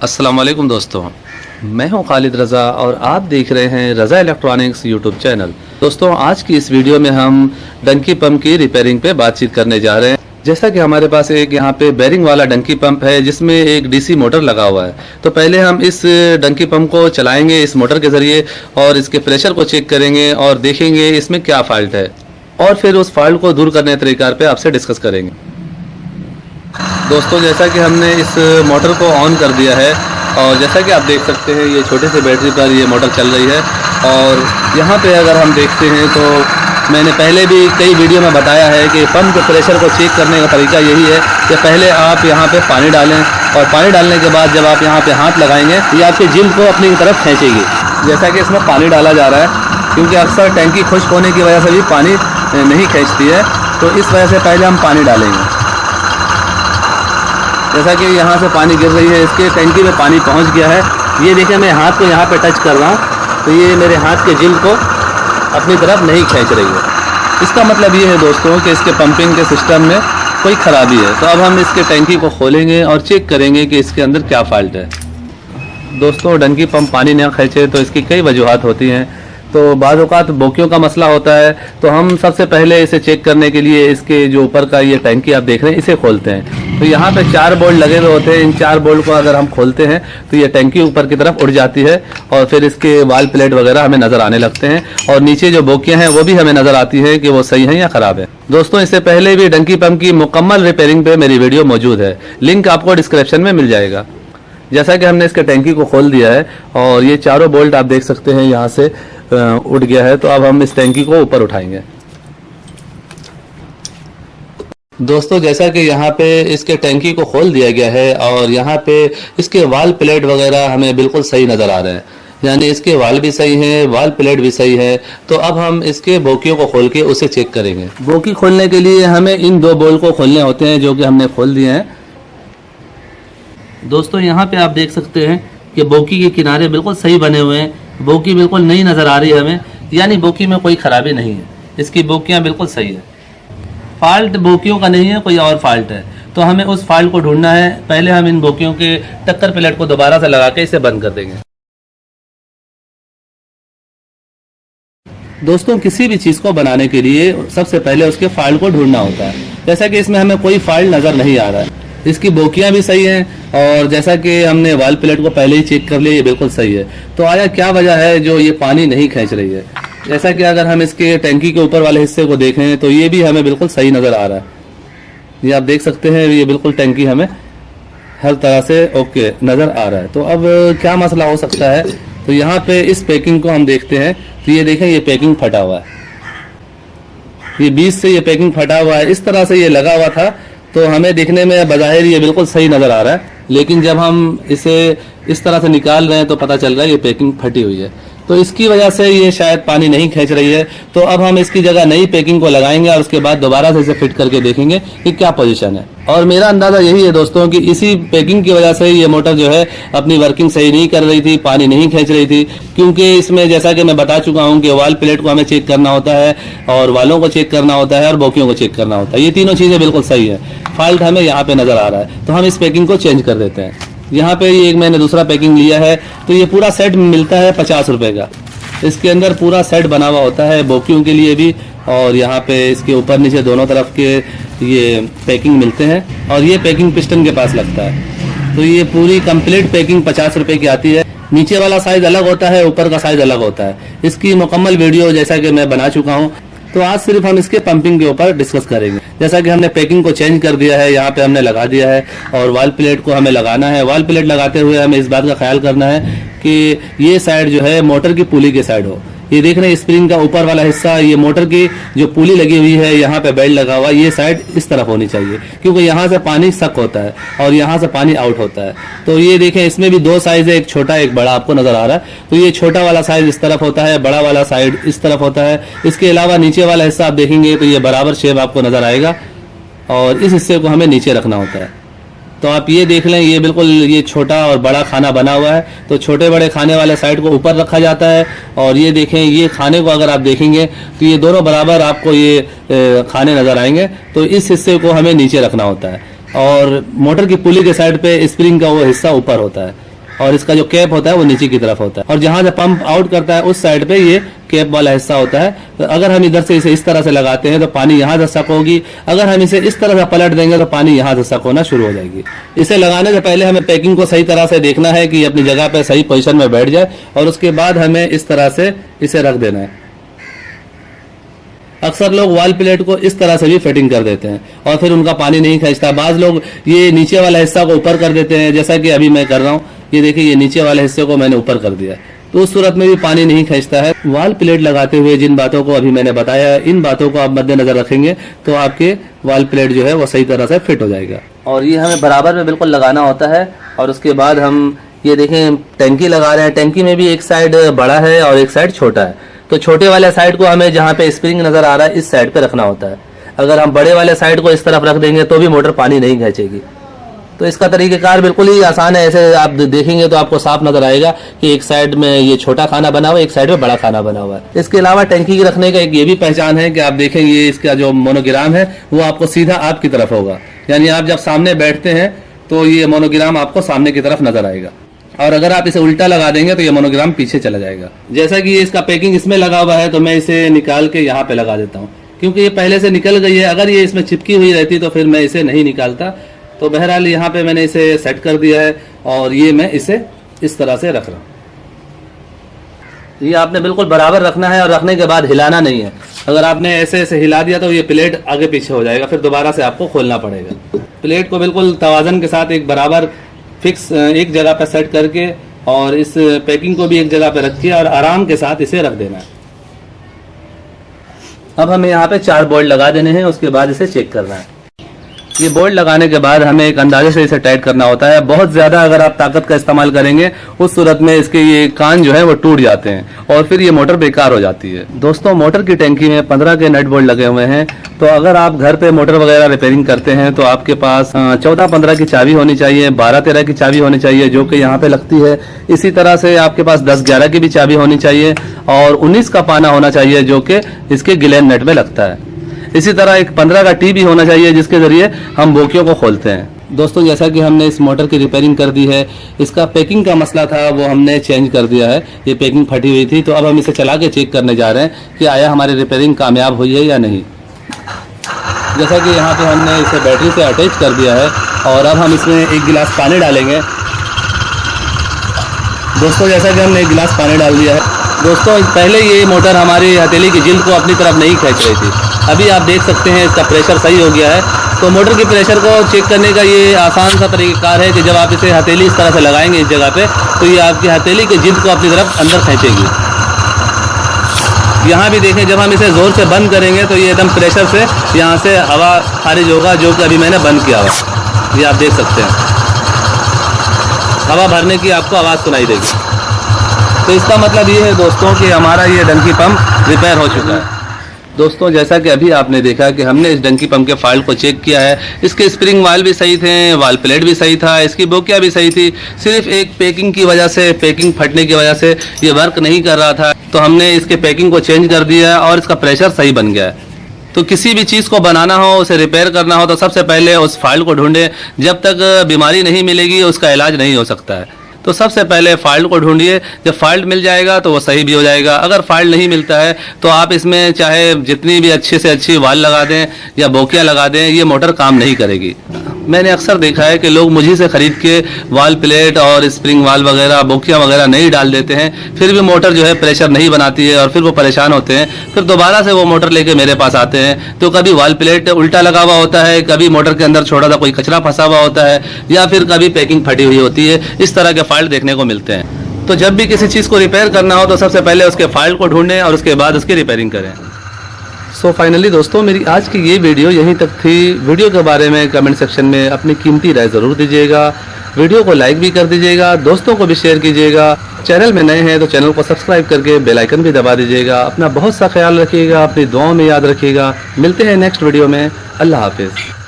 अस्सलाम वालेकुम दोस्तों, मैं हूं खालिद रज़ा और आप देख रहे हैं रज़ा इलेक्ट्रॉनिक्स यूट्यूब चैनल। दोस्तों, आज की इस वीडियो में हम डंकी पंप की रिपेयरिंग पे बातचीत करने जा रहे हैं। जैसा कि हमारे पास एक यहाँ पे बेरिंग वाला डंकी पंप है जिसमें एक डीसी मोटर लगा हुआ है। तो पहले हम इस डंकी पंप को चलाएंगे इस मोटर के ज़रिए और इसके प्रेशर को चेक करेंगे और देखेंगे इसमें क्या फॉल्ट है, और फिर उस फॉल्ट को दूर करने के तरीक़ार पे आपसे डिस्कस करेंगे। दोस्तों, जैसा कि हमने इस मोटर को ऑन कर दिया है और जैसा कि आप देख सकते हैं ये छोटे से बैटरी पर ये मोटर चल रही है। और यहाँ पे अगर हम देखते हैं तो मैंने पहले भी कई वीडियो में बताया है कि पंप के प्रेशर को चेक करने का तरीका यही है कि पहले आप यहाँ पे पानी डालें और पानी डालने के बाद जब आप यहाँ पे हाथ लगाएंगे ये आपके जिल्द को अपनी तरफ खींचेगी। जैसा कि इसमें पानी डाला जा रहा है, क्योंकि अक्सर टैंकी खुश्क होने की वजह से भी पानी नहीं खींचती है, तो इस वजह से पहले हम पानी डालेंगे। जैसा कि यहाँ से पानी गिर रही है, इसके टैंकी में पानी पहुँच गया है। ये देखिए, मैं हाथ को यहाँ पे टच कर रहा हूँ तो ये मेरे हाथ के जिल्द को अपनी तरफ नहीं खींच रही है। इसका मतलब ये है दोस्तों कि इसके पंपिंग के सिस्टम में कोई ख़राबी है। तो अब हम इसके टैंकी को खोलेंगे और चेक करेंगे कि इसके अंदर क्या फॉल्ट है। दोस्तों, डंकी पंप पानी न खींचे तो इसकी कई वजूहात होती हैं। तो बाज़ औक़ात बोकियों का मसला होता है, तो हम सबसे पहले इसे चेक करने के लिए इसके जो ऊपर का ये टैंकी आप देख रहे हैं इसे खोलते हैं। तो यहाँ पे 4 बोल्ट लगे हुए होते हैं। इन 4 बोल्ट को अगर हम खोलते हैं तो ये टैंकी ऊपर की तरफ उड़ जाती है और फिर इसके वाल प्लेट वगैरह हमें नज़र आने लगते हैं और नीचे जो बोकियाँ हैं वो भी हमें नज़र आती है कि वो सही हैं या ख़राब है। दोस्तों, इससे पहले भी डंकी पंप की मुकम्मल रिपेयरिंग पे मेरी वीडियो मौजूद है, लिंक आपको डिस्क्रिप्शन में मिल जाएगा। जैसा कि हमने इसके टैंकी को खोल दिया है और ये चारों बोल्ट आप देख सकते हैं यहाँ से उठ गया है। तो अब हम इस टैंकी को ऊपर उठाएंगे। दोस्तों, जैसा कि यहाँ पे इसके टैंकी को खोल दिया गया है और यहाँ पे इसके वाल प्लेट वगैरह हमें बिल्कुल सही नज़र आ रहे हैं, यानी इसके वाल भी सही हैं, वाल प्लेट भी सही है। तो अब हम इसके बोकियों को खोल के उसे चेक करेंगे। बोकी खोलने के लिए हमें इन 2 बोल्ट को खोलने होते हैं जो कि हमने खोल दिए हैं। दोस्तों, यहाँ पे आप देख सकते हैं कि बोकी के किनारे बिल्कुल सही बने हुए हैं, बोकी बिल्कुल नई नज़र आ रही है हमें, यानी बोकी में कोई ख़राबी नहीं है, इसकी बोकियाँ बिल्कुल सही है। फॉल्ट बोकियों का नहीं है, कोई और फॉल्ट है, तो हमें उस फॉल्ट को ढूंढना है। पहले हम इन बोकियों के टक्कर प्लेट को दोबारा से लगा के इसे बंद कर देंगे। दोस्तों, किसी भी चीज़ को बनाने के लिए सबसे पहले उसके फॉल्ट को ढूंढना होता है। जैसा कि इसमें हमें कोई फॉल्ट नज़र नहीं आ रहा है, इसकी बोकियाँ भी सही हैं और जैसा कि हमने वाल प्लेट को पहले ही चेक कर लिया, ये बिल्कुल सही है। तो आया क्या वजह है जो ये पानी नहीं खींच रही है। जैसा कि अगर हम इसके टैंकी के ऊपर वाले हिस्से को देखें तो ये भी हमें बिल्कुल सही नज़र आ रहा है। ये आप देख सकते हैं, ये बिल्कुल टैंकी हमें हर तरह से ओके नज़र आ रहा है। तो अब क्या मसला हो सकता है, तो यहाँ पे इस पैकिंग को हम देखते हैं तो ये देखें, ये पैकिंग फटा हुआ है, ये बीच से ये पैकिंग फटा हुआ है। इस तरह से ये लगा हुआ था तो हमें देखने में बज़ाहिर ये बिल्कुल सही नज़र आ रहा है, लेकिन जब हम इसे इस तरह से निकाल रहे हैं तो पता चल रहा है ये पैकिंग फटी हुई है। तो इसकी वजह से ये शायद पानी नहीं खींच रही है। तो अब हम इसकी जगह नई पैकिंग को लगाएंगे और उसके बाद दोबारा से इसे फिट करके देखेंगे कि क्या पोजीशन है। और मेरा अंदाज़ा यही है दोस्तों कि इसी पैकिंग की वजह से ये मोटर जो है अपनी वर्किंग सही नहीं कर रही थी, पानी नहीं खींच रही थी, क्योंकि इसमें जैसा कि मैं बता चुका हूँ कि वाल प्लेट को हमें चेक करना होता है और वालों को चेक करना होता है और बोकियों को चेक करना होता है। ये तीनों चीज़ें बिल्कुल सही है। फॉल्ट हमें यहाँ पे नज़र आ रहा है, तो हम इस पैकिंग को चेंज कर देते हैं। यहाँ पे ये एक मैंने दूसरा पैकिंग लिया है, तो ये पूरा सेट मिलता है 50 रुपये का। इसके अंदर पूरा सेट बना हुआ होता है बोकियों के लिए भी, और यहाँ पे इसके ऊपर नीचे दोनों तरफ के ये पैकिंग मिलते हैं और ये पैकिंग पिस्टन के पास लगता है। तो ये पूरी कंप्लीट पैकिंग 50 रुपये की आती है। नीचे वाला साइज़ अलग होता है, ऊपर का साइज़ अलग होता है। इसकी मुकम्मल वीडियो जैसा कि मैं बना चुका हूँ। तो आज सिर्फ हम इसके पंपिंग के ऊपर डिस्कस करेंगे। जैसा कि हमने पैकिंग को चेंज कर दिया है, यहाँ पे हमने लगा दिया है और वाल प्लेट को हमें लगाना है। वाल प्लेट लगाते हुए हमें इस बात का ख्याल करना है कि ये साइड जो है मोटर की पुली की साइड हो। ये देख रहे हैं स्प्रिंग का ऊपर वाला हिस्सा, ये मोटर की जो पुली लगी हुई है, यहाँ पे बेल्ट लगा हुआ, ये साइड इस तरफ होनी चाहिए, क्योंकि यहाँ से पानी सक होता है और यहाँ से पानी आउट होता है। तो ये देखें, इसमें भी 2 साइज है, एक छोटा एक बड़ा आपको नजर आ रहा है। तो ये छोटा वाला साइज इस तरफ होता है, बड़ा वाला साइड इस तरफ होता है। इसके अलावा नीचे वाला हिस्सा आप देखेंगे तो ये बराबर शेप आपको नजर आएगा और इस हिस्से को हमें नीचे रखना होता है। तो आप ये देख लें, ये बिल्कुल ये छोटा और बड़ा खाना बना हुआ है, तो छोटे बड़े खाने वाले साइड को ऊपर रखा जाता है। और ये देखें, ये खाने को अगर आप देखेंगे तो ये दोनों बराबर आपको ये खाने नज़र आएंगे, तो इस हिस्से को हमें नीचे रखना होता है। और मोटर की पुली के साइड पे स्प्रिंग का वो हिस्सा ऊपर होता है। और इसका जो कैप होता है वो नीचे की तरफ होता है, और जहां से पंप आउट करता है उस साइड पे ये कैप वाला हिस्सा होता है। तो अगर हम इधर से इसे इस तरह से लगाते हैं तो पानी यहाँ से सक होगी, अगर हम इसे इस तरह से पलट देंगे तो पानी यहाँ से सक होना शुरू हो जाएगी। इसे लगाने से पहले हमें पैकिंग को सही तरह से देखना है कि अपनी जगह पे सही पोजीशन में बैठ जाए, और उसके बाद हमें इस तरह से इसे रख देना है। अक्सर लोग वॉल प्लेट को इस तरह से भी फिटिंग कर देते हैं और फिर उनका पानी नहीं खींचता। बाज लोग ये नीचे वाला हिस्सा को ऊपर कर देते हैं, जैसा कि अभी मैं कर रहा हूँ। ये देखिए, ये नीचे वाले हिस्से को मैंने ऊपर कर दिया, तो उस सूरत में भी पानी नहीं खींचता है। वॉल प्लेट लगाते हुए जिन बातों को अभी मैंने बताया, इन बातों को आप मद्देनजर रखेंगे तो आपके वॉल प्लेट जो है वो सही तरह से फिट हो जाएगा। और ये हमें बराबर में बिल्कुल लगाना होता है। और उसके बाद हम ये देखें, टंकी लगा रहे हैं। टंकी में भी एक साइड बड़ा है और एक साइड छोटा है, तो छोटे वाले साइड को हमें जहाँ पे स्प्रिंग नजर आ रहा है इस साइड पे रखना होता है। अगर हम बड़े वाले साइड को इस तरफ रख देंगे तो भी मोटर पानी नहीं खींचेगी। तो इसका तरीक़ेकार बिल्कुल ही आसान है। ऐसे आप देखेंगे तो आपको साफ नजर आएगा कि एक साइड में ये छोटा खाना बना हुआ है, एक साइड में बड़ा खाना बना हुआ है। इसके अलावा टंकी के रखने का एक ये भी पहचान है कि आप देखेंगे इसका जो मोनोग्राम है वो आपको सीधा आपकी तरफ होगा, यानी आप जब सामने बैठते हैं तो ये मोनोग्राम आपको सामने की तरफ नजर आएगा। और अगर आप इसे उल्टा लगा देंगे तो ये मोनोग्राम पीछे चला जाएगा। जैसा कि इसका पैकिंग इसमें लगा हुआ है तो मैं इसे निकाल के यहाँ पे लगा देता हूँ, क्योंकि ये पहले से निकल गई है। अगर ये इसमें चिपकी हुई रहती तो फिर मैं इसे नहीं निकालता। तो बहरहाल यहाँ पे मैंने इसे सेट कर दिया है और ये मैं इसे इस तरह से रख रहा हूँ। ये आपने बिल्कुल बराबर रखना है और रखने के बाद हिलाना नहीं है। अगर आपने ऐसे ऐसे हिला दिया तो ये प्लेट आगे पीछे हो जाएगा, फिर दोबारा से आपको खोलना पड़ेगा। प्लेट को बिल्कुल तवाज़न के साथ एक बराबर फिक्स एक जगह पर सेट करके और इस पैकिंग को भी एक जगह पर रखिए और आराम के साथ इसे रख देना है। अब हमें यहाँ पे 4 बोल्ट लगा देने हैं, उसके बाद इसे चेक करना है। ये बोल्ट लगाने के बाद हमें एक अंदाजे से इसे टाइट करना होता है। बहुत ज्यादा अगर आप ताकत का इस्तेमाल करेंगे उस सूरत में इसके ये कान जो है वो टूट जाते हैं और फिर ये मोटर बेकार हो जाती है। दोस्तों, मोटर की टंकी में 15 के नट बोल्ट लगे हुए हैं। तो अगर आप घर पे मोटर वगैरह रिपेयरिंग करते हैं तो आपके पास 14-15 की चाबी होनी चाहिए, 12-13 की चाबी होनी चाहिए जो कि यहाँ पे लगती है। इसी तरह से आपके पास 10-11 की भी चाबी होनी चाहिए और 19 का पाना होना चाहिए जो कि इसके गिलेन नट में लगता है। इसी तरह एक 15 का टी भी होना चाहिए जिसके जरिए हम बोकियों को खोलते हैं। दोस्तों, जैसा कि हमने इस मोटर की रिपेयरिंग कर दी है, इसका पैकिंग का मसला था वो हमने चेंज कर दिया है। ये पैकिंग फटी हुई थी, तो अब हम इसे चला के चेक करने जा रहे हैं कि आया हमारी रिपेयरिंग कामयाब हुई है या नहीं। जैसा कि यहाँ पे हमने इसे बैटरी से अटैच कर दिया है और अब हम इसमें 1 गिलास पानी डालेंगे। दोस्तों, जैसा कि हमने 1 गिलास पानी डाल दिया है। दोस्तों, पहले ये मोटर हमारी हथेली की जिल्द को अपनी तरफ नहीं खींच रही थी। अभी आप देख सकते हैं इसका प्रेशर सही हो गया है। तो मोटर के प्रेशर को चेक करने का ये आसान सा तरीक़ाकार है कि जब आप इसे हथेली इस तरह से लगाएंगे इस जगह पे, तो ये आपकी हथेली की जिल्द को अपनी तरफ अंदर खींचेगी। यहाँ भी देखें, जब हम इसे ज़ोर से बंद करेंगे तो ये एकदम प्रेशर से यहाँ से हवा खारिज होगा, जो कि अभी मैंने बंद किया हुआ। ये आप देख सकते हैं, हवा भरने की आपको आवाज़ सुनाई देगी। तो इसका मतलब ये है दोस्तों कि हमारा ये डंकी पंप रिपेयर हो चुका है। दोस्तों, जैसा कि अभी आपने देखा कि हमने इस डंकी पंप के फाइल को चेक किया है। इसके स्प्रिंग वाल भी सही थे, वाल प्लेट भी सही था, इसकी बोकिया भी सही थी। सिर्फ एक पैकिंग की वजह से, पैकिंग फटने की वजह से ये वर्क नहीं कर रहा था। तो हमने इसके पैकिंग को चेंज कर दिया और इसका प्रेशर सही बन गया है। तो किसी भी चीज़ को बनाना हो, उसे रिपेयर करना हो, तो सबसे पहले उस फाइल को ढूंढें। जब तक बीमारी नहीं मिलेगी उसका इलाज नहीं हो सकता है। तो सबसे पहले फाल्ट को ढूंढिए। जब फाल्ट मिल जाएगा तो वो सही भी हो जाएगा। अगर फाल्ट नहीं मिलता है तो आप इसमें चाहे जितनी भी अच्छी से अच्छी वाल लगा दें या बोकियाँ लगा दें, ये मोटर काम नहीं करेगी। मैंने अक्सर देखा है कि लोग मुझी से ख़रीद के वाल प्लेट और स्प्रिंग वाल वगैरह, बोकियाँ वगैरह नहीं डाल देते हैं, फिर भी मोटर जो है प्रेशर नहीं बनाती है और फिर वो परेशान होते हैं। फिर दोबारा से वो मोटर लेके मेरे पास आते हैं तो कभी वाल प्लेट उल्टा लगा हुआ होता है, कभी मोटर के अंदर छोटा सा कोई कचरा फंसा हुआ होता है, या फिर कभी पैकिंग फटी हुई होती है। इस तरह के फाल्ट देखने को मिलते हैं। तो जब भी किसी चीज़ को रिपेयर करना हो तो सबसे पहले उसके फाल्ट को ढूंढें और उसके बाद उसकी रिपेयरिंग करें। सो फाइनली दोस्तों, मेरी आज की ये वीडियो यहीं तक थी। वीडियो के बारे में कमेंट सेक्शन में अपनी कीमती राय ज़रूर दीजिएगा। वीडियो को लाइक भी कर दीजिएगा, दोस्तों को भी शेयर कीजिएगा। चैनल में नए हैं तो चैनल को सब्सक्राइब करके बेल आइकन भी दबा दीजिएगा। अपना बहुत सा ख्याल रखिएगा, अपनी दुआओं में याद रखिएगा। मिलते हैं नेक्स्ट वीडियो में। अल्लाह हाफिज़।